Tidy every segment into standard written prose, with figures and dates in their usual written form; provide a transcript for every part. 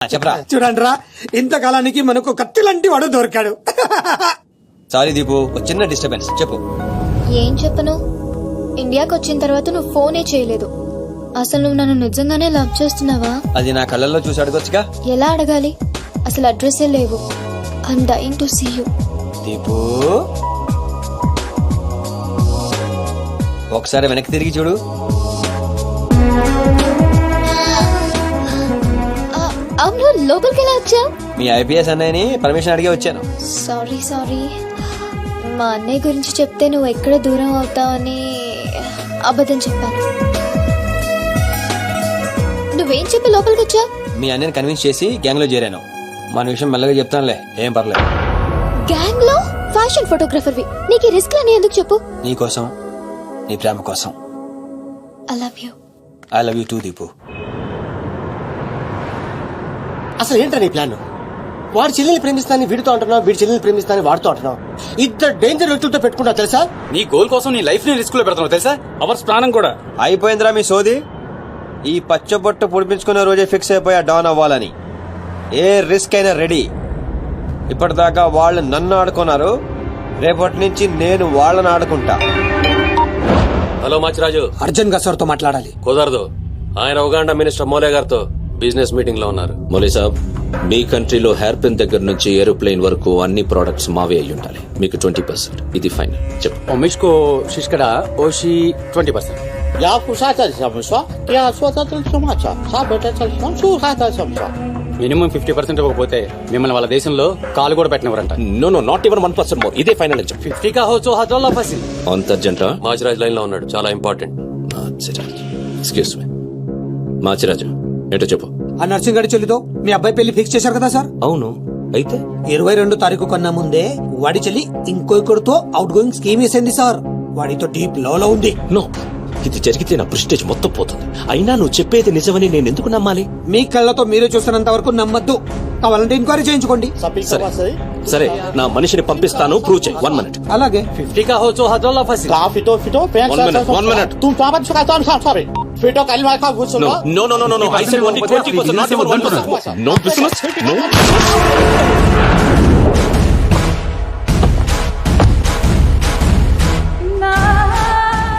చెప్పరా. చూడండి రా, ఇంతకాలానికి మనకు కత్తి లాంటి వాడు దొరికాడు. సారీ దీపు, ఒక చిన్న డిస్టర్బెన్స్. చెప్పు. ఏం చెప్పను, ఇండియాకి వచ్చిన తర్వాత నువ్వు ఫోనే చేయలేదు. అసలు నువ్వు నన్ను నిజంగానే లవ్ చేస్తున్నావా? అది నా కళ్ళల్లో చూసి అడగొచ్చుగా. ఎలా అడగాలి, అసలు అడ్రస్సే లేవు. I'm dying to see you. Deepu, ఒకసారి వెనక్కి తిరిగి చూడు. అవును, లోపలికి ఎలా వచ్చా? మీ ఐపీఎస్ అన్నయ్యని పర్మిషన్ అడిగే వచ్చాను. సారీ, మా అన్నయ్య గురించి చెప్తే నువ్వు ఎక్కడ దూరం అవుతావని అబద్ధం చెప్పాను. నువ్వేం చెప్పి లోపలికి వచ్చా? మీ అన్నయ్యని కన్విన్స్ చేసి గ్యాంగ్ లో చేరాను. మన విషయం మెల్లగా చెప్తానులే, ఏం పర్లేదు. గ్యాంగ్ లో ఫ్యాషన్ ఫోటోగ్రాఫర్వి, నీకు ఈ రిస్క్ అని ఎందుకు చెప్పు? నీ కోసం, నీ ప్రేమ కోసం. I love you. I love you two Deepu. అసలు ఏంటా నీ ప్లాన్? వాడి చెల్లెల్ని ప్రేమిస్తానని వీడితో అంటున్నావు, వీడి చెల్లెల్ని ప్రేమిస్తానని వాడితో అంటున్నావు. ఇద్దరు డేంజర్ వ్యక్తులతో పెట్టుకుంటావు తెలుసా? నీ గోల్ కోసం నీ లైఫ్ ని రిస్క్ లో పెడుతున్నావు తెలుసా? అవర్స్ ప్రాణం కూడా. అయిపోయిందిరా మీ సోది. ఈ పచ్చబొట్టు పొడిపించుకున్న రోజే ఫిక్స్ అయిపోయా డాన్ అవ్వాలని. ఏ రిస్క్ అయినా రెడీ. ఇప్పటిదాకా వాళ్ళు నన్ను ఆడుకున్నారు, రేపటి నుంచి నేను వాళ్ళని ఆడుకుంటా. హలో మాచిరాజు, అర్జున్ గా సార్తో మాట్లాడాలి. కుదరదు. ఆయన ఉగాండా మినిస్టర్ మోలే గారితో బిజినెస్ మీటింగ్ లో ఉన్నారు. మౌలీ సాబ్, మీ కంట్రీలో హెయిర్ పిన్ దగ్గర నుంచి ఏరోప్లేన్ వరకు అన్ని ప్రొడక్ట్స్ మావే అయి ఉండాలి. మీకు 20%. ఇది ఫైనల్. చెప్పు. మిష్కో శిష్కడ ఓషి 20%. యా కుసాత సమస్య యా స్వతత సమాచార సాబెట సుహాత సమస్య. మినిమం 50% ఇవ్వకపోతే మిమ్మల్ని వాళ్ళ దేశంలో కాలు కూడా పెట్టినవరంట. No, not even 1% more. ఇదే ఫైనల్ అని చెప్పు. 50 కా హోచో హజార్ల ఫసి. అంత అర్జెంటా? మాచిరాజ్ లైన్ లో ఉన్నాడు, చాలా ఇంపార్టెంట్. Excuse me. మాచిరాజు, ఏంటో చెప్పు. ఆ నర్సింగ్ గడి చెల్లితో మీ అబ్బాయి పెళ్లి ఫిక్స్ చేశారు కదా సార్? అవును, అయితే 22 తారీఖు కన్నా ముందే వాడి చెల్లి ఇంకొకరితో అవుట్ గోయింగ్ స్కీమ్ వేసింది సార్. వాడితో డీప్ లో ఉంది. నో, ఇది జరిగితే నా ప్రెస్టేజ్ మొత్తం పోతుంది. అయినా నువ్వు చెప్పేది నిజమని నేను ఎందుకు నమ్మాలి? మీ కళ్ళతో మీరు చూస్తున్నంత వరకు నమ్మద్దు. కావాలంటే ఎంక్వైరీ చేయించుకోండి. సరే, నా మనిషిని పంపిస్తాను, ప్రూవ్ చేయి. 1 minute. అలాగే. 50 కా హోచో హజార్ల ఫసి. కా ఫిటో ఫిటో One minute. तुम पापा सुखा तो सारे ఫిటో కలిమా కా గుర్సు. No. I said only 20%, not even 1%. No business. No.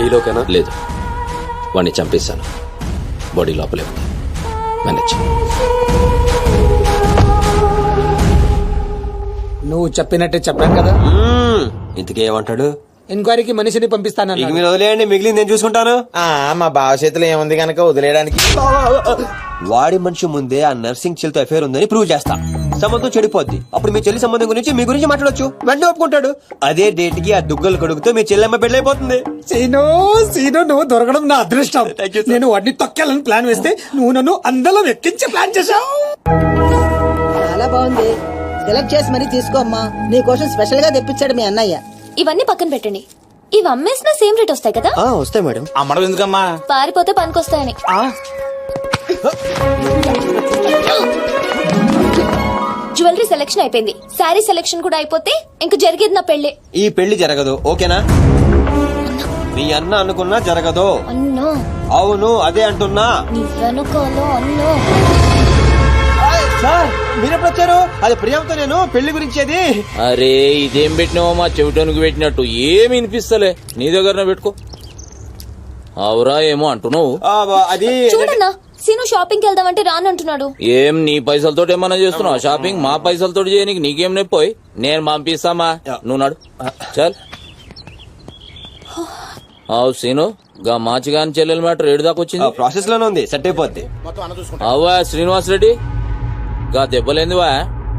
డీలోకేనా? లేదు, వాడిని చంపేశాను. బాడీ లోపలే ఉంది. మేనేజ్. నువ్వు చెప్పినట్టే చెప్పాను కదా. ఇంతకీ ఏమంటాడు? ఎంక్వైరీకి మనిషిని ఇక పంపిస్తానన్నా. మీరు వదిలేయండి, మిగిలింది నేను చూసుకుంటాను. మా బావ చేతిలో ఏముంది గనక వదిలేయడానికి. వాడి మనిషి ముందే ఆ నర్సింగ్ చెల్లితో అఫేర్ ఉందని ప్రూవ్ చేస్తా. సంబంధం చెడిపోద్ది. అప్పుడు మీ చెల్లి సంబంధం గురించి మీ గురించి మాట్లాడొచ్చు. వెంటనే ఒప్పుకుంటాడు. అదే డేట్ కి ఆ దుగ్గలు కొడుకుతో మీ చెల్లెమ్మ పెళ్ళైపోతుంది. సీను నువ్వు దొరకడం నా అదృష్టం. Thank you, sir. నేను వాడిని తొక్కాలని ప్లాన్ వేస్తే నువ్వు నన్ను అందలో ఎక్కించి ప్లాన్ చేశావు. చాలా బాగుంది. సెలెక్ట్ చేసి మరీ తీసుకో అమ్మా. నీ కోసం స్పెషల్ గా తెప్పించాడు మీ అన్నయ్య. ఇవన్నీ పక్కన పెట్టండి. ఇవి అమ్మేసినా సేమ్ రేట్ వస్తాయి కదా? వస్తాయి మేడం. అమ్మడం ఎందుకమ్మా? పారిపోతే పనికొస్తాయని. జ్యువెలరీ సెలెక్షన్ అయిపోయింది, శారీ సెలెక్షన్ కూడా అయిపోతే ఇంక జరిగేది నా పెళ్లి. ఈ పెళ్లి జరగదు, ఓకేనా? మీ అన్న అనుకున్నా జరగదు. అన్నో. అవును, అదే అంటున్నా. నీ వెనుకోలో అన్నో. సార్, మీరెప్పుడు వచ్చారు? అది ప్రియాంతో నేను పెళ్లి గురించేది. అరే, ఇదేం పెట్టినావో మా చెవిటానికి పెట్టినట్టు ఏమి వినిపిస్తలే. నీ దగ్గర పెట్టుకో. అవురా ఏమో అంటున్నావు. అది చూడన్నా, సీను షాపింగ్ వెళ్దామంటే రానంటున్నాడు. ఏం నీ పైసలతో ఏమన్నా చేస్తున్నావు షాపింగ్? మా పైసలతో చేయనికి నీకేం నొప్పోయి? నేను పంపిస్తామా, నువ్వు నాడు. చల్. అవు సీను, గా మాచిగాని చెల్లెల మ్యాటర్ ఏడు దాకా వచ్చింది. ప్రాసెస్ లోనే ఉంది, సెట్ అయిపోద్ది. అవ్వా శ్రీనివాస్ రెడ్డి, గా దెబ్బలేందివా?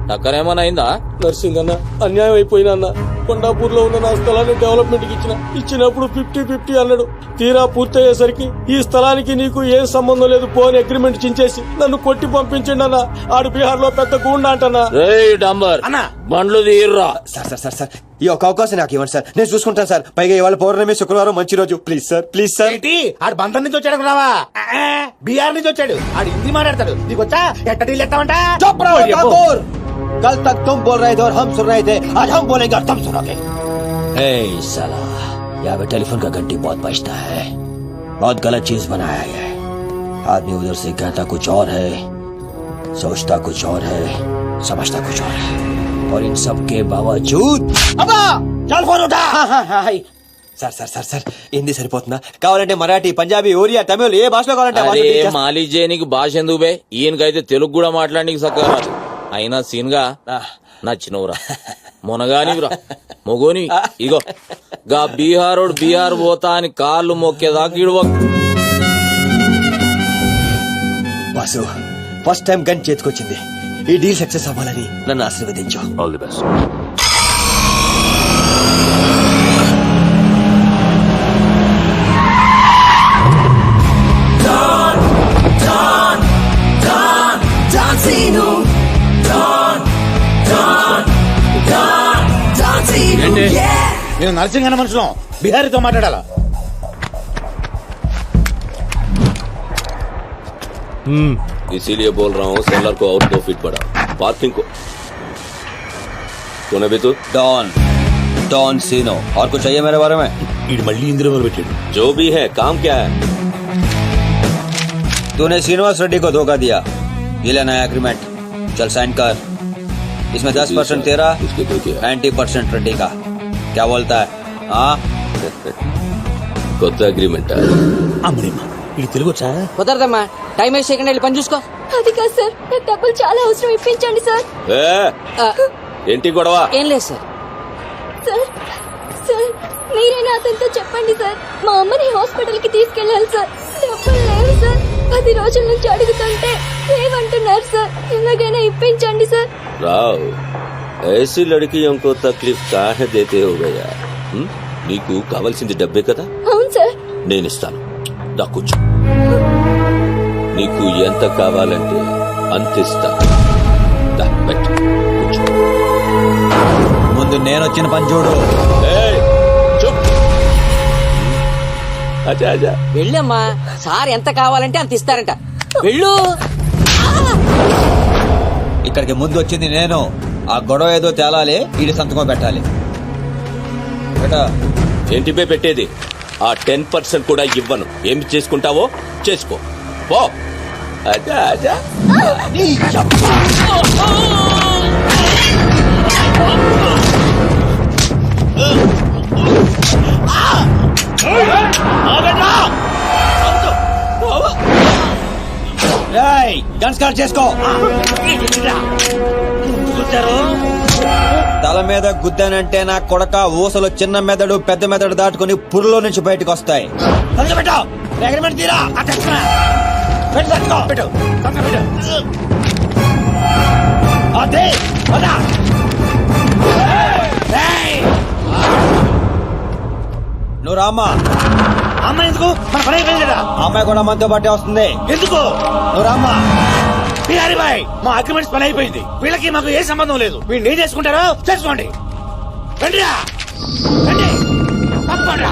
టక్కరేమన్నా అయిందా? నర్సింగ్ అన్న, అన్యాయం అయిపోయినా అన్న. కొండాపూర్ లో ఉన్న నా స్థలాన్ని డెవలప్మెంట్ కి ఇచ్చినప్పుడు 50-50 అన్నాడు. తీరా పూర్తయ్యేసరికి ఈ స్థలానికి నీకు ఏం సంబంధం లేదు పో అని అగ్రిమెంట్ చించేసి నన్ను కొట్టి పంపించండి అన్న. ఆడు బీహార్ లో పెద్ద గూండా అంటన్నా. రేయ్ డంబర్, బండ్లు తీర్రా. సార్, ఈ ఒక అవకాశం నాకు ఇవ్వండి సార్, నేను చూసుకుంటాను సార్. పైగా ఇవాళ పౌర్ణమి, శుక్రవారం మంచి రోజు. Please sir. ఆడు బంధం నుంచి వచ్చాడు రావా? బీహార్ నుంచి వచ్చాడు. ఆడు హిందీ మాట్లాడతాడు. నీకు వచ్చా? ఎట్ట డీల్ ఎత్తామంట? कल तक तुम बोल रहे थे और हम सुन रहे थे, आज हम बोलेंगे और तुम सुनोगे. साला, यहाँ पे टेलीफोन का घंटी बहुत बजता है. बहुत गलत चीज बनाया है. आदमी उधर से कहता कुछ और है, सोचता कुछ और है, समझता कुछ और है, और इन सब के बावजूद అబ్బా చాలు ఫోన్ ఉంటా sir sir sir sir Hindi సరిపోతుందా? కావాలంటే మరాఠీ, పంజాబీ, ఒరియా, తమిళ్ ఏ భాషలో కావాలంటే ఆ భాషలో అరే teach మాలిజే నీకు భాష ఎందుకు బే? ఈయనకైతే తెలుగు కూడా మాట్లాడనీకి సక్కగా రాదు. అయినా సీన్గా నచ్చినవురా, మునగానివిరా, మొగోని. ఇగో గా బీహారోడు బీహార్ పోతా అని కాళ్ళు మొక్కేదాకా ఇడవ. బాసు ఫస్ట్ టైం గన్ చేతికొచ్చింది. ఈ డీల్ సక్సెస్ అవ్వాలని నన్ను ఆశీర్వదించు. All the best. ఏంటి నేను నర్సింగ్ అన్న మనుషులం బిహారీతో మాట్లాడాలా? इसीलिए बोल रहा हूँ सेलर को और 2 फीट बढ़ा, पार्किंग को. तूने भी तू डॉन डॉन सीनो और कुछ चाहिए मेरे बारे में? ఇది మళ్ళీ ఇందులో మొదలు పెట్టాడు. जो भी है काम क्या है? तूने श्रीनिवास रेड्डी को धोखा दिया. ये लेना है एग्रीमेंट, चल साइन कर. इसमें 10% तेरा, उसके तो क्या 90% रेड्डी का. क्या बोलता है? हाँ కొత్త అగ్రిమెంట్. అమ్మడేమ్మా ఇది తెలుగు వచ్చా? కుదరదమ్మా, టైం వేస్ట్ చేయకుండా వెళ్ళి పని చూసుకో. అది కాదు సార్, నాకు డబ్బులు చాలా అవసరం, ఇప్పించండి సార్. ఏంటి గొడవ? ఏం లేదు సార్. సార్ సార్ మీరైనా అతనితో చెప్పండి సార్, మా అమ్మని హాస్పిటల్ కి తీసుకెళ్ళాలి సార్. డబ్బులు లేవు సార్, 10 రోజుల నుంచి అడుగుతుంటే లేవంటున్నారు సార్. ఎలాగైనా ఇప్పించండి సార్. రావ్ ऐसी लड़कियों को तकलीफ काहे देते हो गया? నీకు కావాల్సింది డబ్బే కదా, అవును సార్. నేను ఇస్తాను. దా కూర్చో. నీకు ఎంత కావాలంటే అంత ఇస్తా. దా పెట్టు, కూర్చో. ముందు నేను వచ్చిన పని చూడు. ఏయ్, చూప్. అచ్చా అచ్చా వెళ్ళమ్మా, సార్ ఎంత కావాలంటే అంత ఇస్తారంట. వెళ్ళు. ఇక్కడికి ముందు వచ్చింది నేను. ఆ గొడవ ఏదో తేలాలి, ఈడి సంతకం పెట్టాలి. బేటా ఏంటి పే పెట్టేది? ఆ 10% కూడా ఇవ్వను. ఏమి చేసుకుంటావో చేసుకో పో. అచ్చా అచ్చా గన్ స్టార్ట్ చేసుకో. తల మీద గుద్దానంటే నా కొడక ఊసలు చిన్న మెదడు పెద్ద మెదడు దాటుకుని పురులో నుంచి బయటకు వస్తాయి. నువ్వు రామ్మా. అమ్మాయి ఎందుకు? మన పని అయిపోయింది కదా. అమ్మాయి కూడా మనతో పాటే వస్తుంది. ఎందుకు? నువ్వు రామ్మా. బిహారీ బాయ్, మా అగ్రిమెంట్స్ పని అయిపోయింది. వీళ్ళకి మాకు ఏ సంబంధం లేదు. వీళ్ళు ఏం చేసుకుంటారో చేసుకోండి. రండిరా, రండి, తప్పకుండా.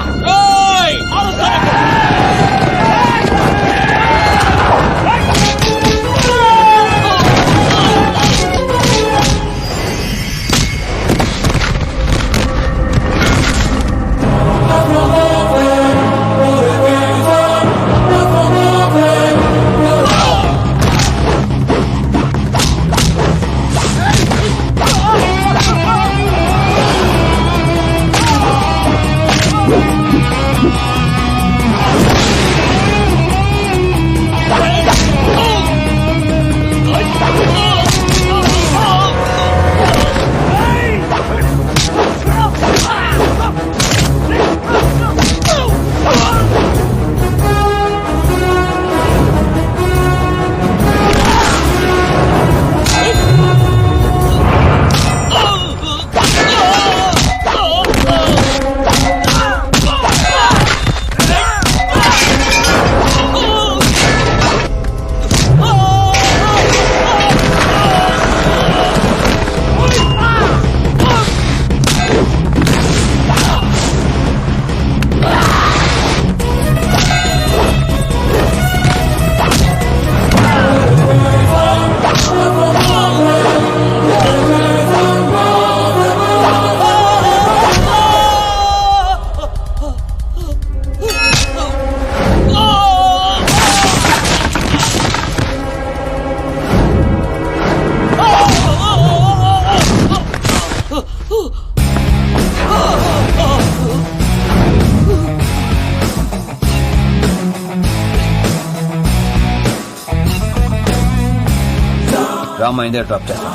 రామ్ అయిందే డ్రాప్ చేస్తా.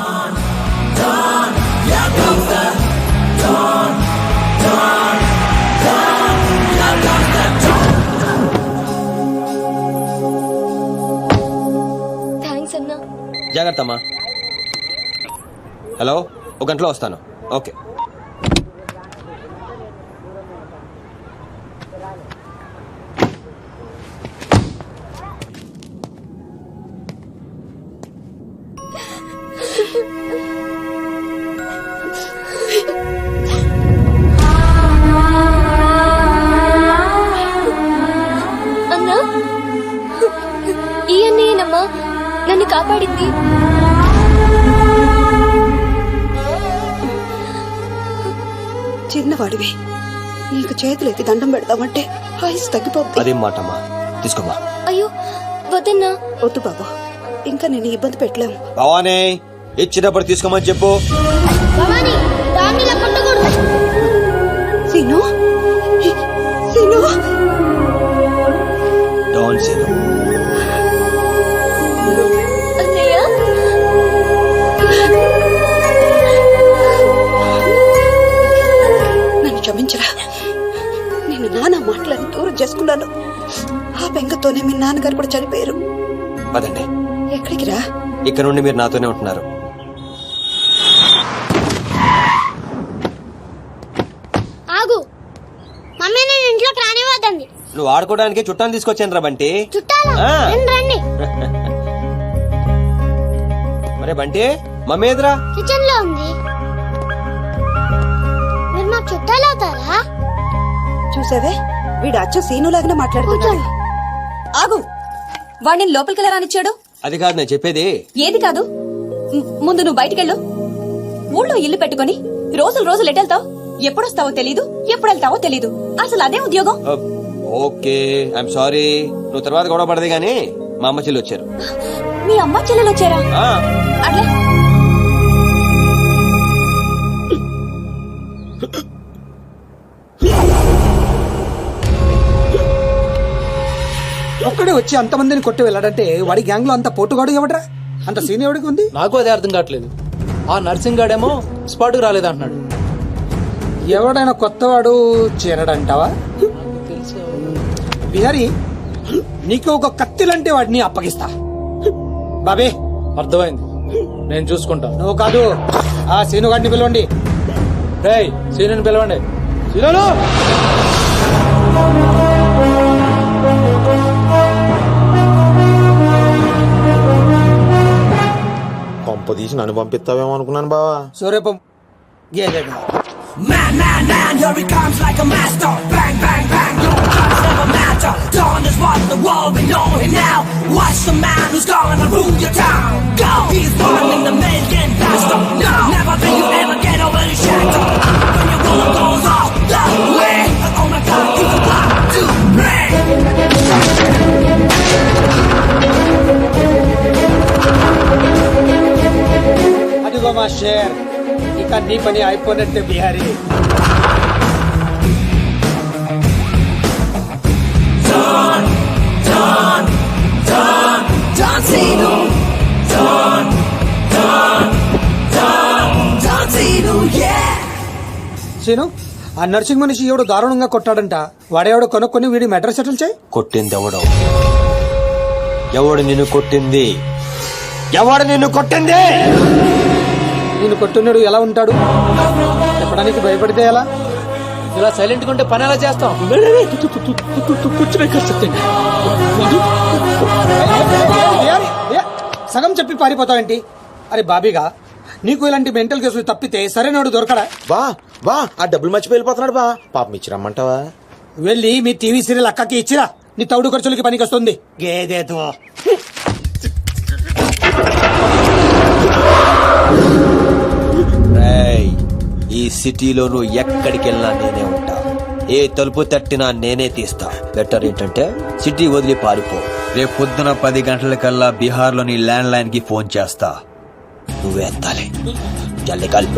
థ్యాంక్స్ అన్నా. జాగ్రత్త అమ్మా. హలో, ఒక గంటలో వస్తాను. ఓకే. అన్నా, ఈ అన్నయ్యనమ్మా నన్ను కాపాడింది. చిన్నవాడివి, నీకు చేతులెత్తి దండం పెడతామంటే ఆయుస్ తగ్గిపోద్ది. అదేం మాటమ్మా, తీసుకోమ్మా. అయ్యో వద్దన్నా. వద్దు బాబు, ఇంకా నేను ఇబ్బంది పెట్టలేము. భవానీ, ఇచ్చినప్పుడు తీసుకోమని చెప్పు. Seenu, Seenu, don't say no. అన్నయ్య, నన్ను క్షమించరా. నేను నాన్న మాటలను దూరం చేసుకున్నాను. ఆ బెంగతోనే మీ నాన్నగారు కూడా చనిపోయారు. పదండి. ఎక్కడికి రా? ఇక్కడ నుండి మీరు నాతోనే ఉంటున్నారు. ఆగు. మమ్మీ నేను ఇంట్లోకి రానివ్వద్దండి. నువ్వు ఆడుకోవడానికి చుట్టాలు తీసుకొచ్చాను రా బంటి. చుట్టాలా? ఆ. రండి. మరే బంటి, మమ్మీ ఎదురా? కిచెన్ లో ఉంది. మీరు నాకు చుట్టాలు అవుతారా? చూసావే, వీడు అచ్చ సీనులాగానే మాట్లాడుతున్నాడు. ఆగు, వాడిని లోపలికి రానిచ్చాడు. అది కాదు నేను చెప్పేది. ఏది కాదు, ముందు నువ్వు బయటికెళ్ళు. ఊళ్ళో ఇల్లు పెట్టుకుని రోజులు ఎటెళ్తావు? ఎప్పుడొస్తావో తెలీదు, ఎప్పుడు వెళ్తావో తెలీదు. అసలు అదే ఉద్యోగం. Okay, I'm sorry. నువ్వు తర్వాత గొడవ పడదే గానీ మా అమ్మ చెల్లి వచ్చారు. మీ అమ్మ చెల్లెలు వచ్చారా? ఆ. అట్లే ఒక్కడే వచ్చి అంతమందిని కొట్టి వెళ్ళాడంటే వాడి గ్యాంగ్ లో అంత పోటుగాడు ఎవడరా? అంత సీన్ ఎవడికి ఉంది? నాకు అదే అర్థం కావట్లేదు. ఆ నర్సింగ్ గాడేమో స్పాట్కి రాలేదంటున్నాడు. ఎవడైనా కొత్తవాడు చేరడంటావా? బిహారీ, నీకు ఒక కత్తిలంటే వాడిని అప్పగిస్తా. బాబే, అర్థమైంది, నేను చూసుకుంటా. నువ్వు కాదు, ఆ సీను గాడిని పిలవండి. రేయ్, సీనుని పిలవండి. సీను, పంప తీసి నన్ను పంపిస్తావేమో అనుకున్నాను బావా. సూర్యపం Man, here he comes like a master. Bang, bang, bang, no guns never matter. Dawn is what the world, we know him now. Watch the man who's gonna rule your town. Go! He's running the million faster. No! Never think you ever get over his shadow. When your world goes off the way. Oh my God, he's about to break. అదిగో మా share, ఇక నీ పని అయిపోయినట్టే Bihari. Scene, ఆ nursing మనిషి ఎవడు దారుణంగా కొట్టాడంట. వాడేవాడు కొనుక్కొని వీడి మెటర్ సెటిల్ చేయి. కొట్టింది ఎవడో? ఎవడు నిన్ను కొట్టింది? ఎవడు నిన్ను కొట్టింది? నేను కొట్టున్నాడు ఎలా ఉంటాడు చెప్పడానికి భయపడితే ఎలా? ఇలా సైలెంట్ గా ఉంటే పని ఎలా చేస్తాం? సగం చెప్పి పారిపోతావేంటి? అరే బాబీగా, నీకు ఇలాంటి మెంటల్ కేసులు తప్పితే సరైనడు దొరకడా? బా ఆ డబ్బులు మర్చిపోయి వెళ్ళిపోతున్నాడు బా. పాపం ఇచ్చిరమ్మంటావా? వెళ్ళి మీ టీవీ సీరియల్ అక్కకి ఇచ్చిరా. నీ తౌడు ఖర్చులకి పనికి వస్తుంది. గేదేతో ఈ సిటీలో నువ్వు ఎక్కడికి వెళ్ళినా నేనే ఉంటా. ఏ తలుపు తట్టినా నేనే తీస్తా. బెటర్ ఏంటంటే సిటీ వదిలి పారిపో. రేపు పొద్దున 10 గంటలకల్లా బీహార్ లోని ల్యాండ్ లైన్ కి ఫోన్ చేస్తా. నువ్వే ఎత్తాలి. జల్ది కల్.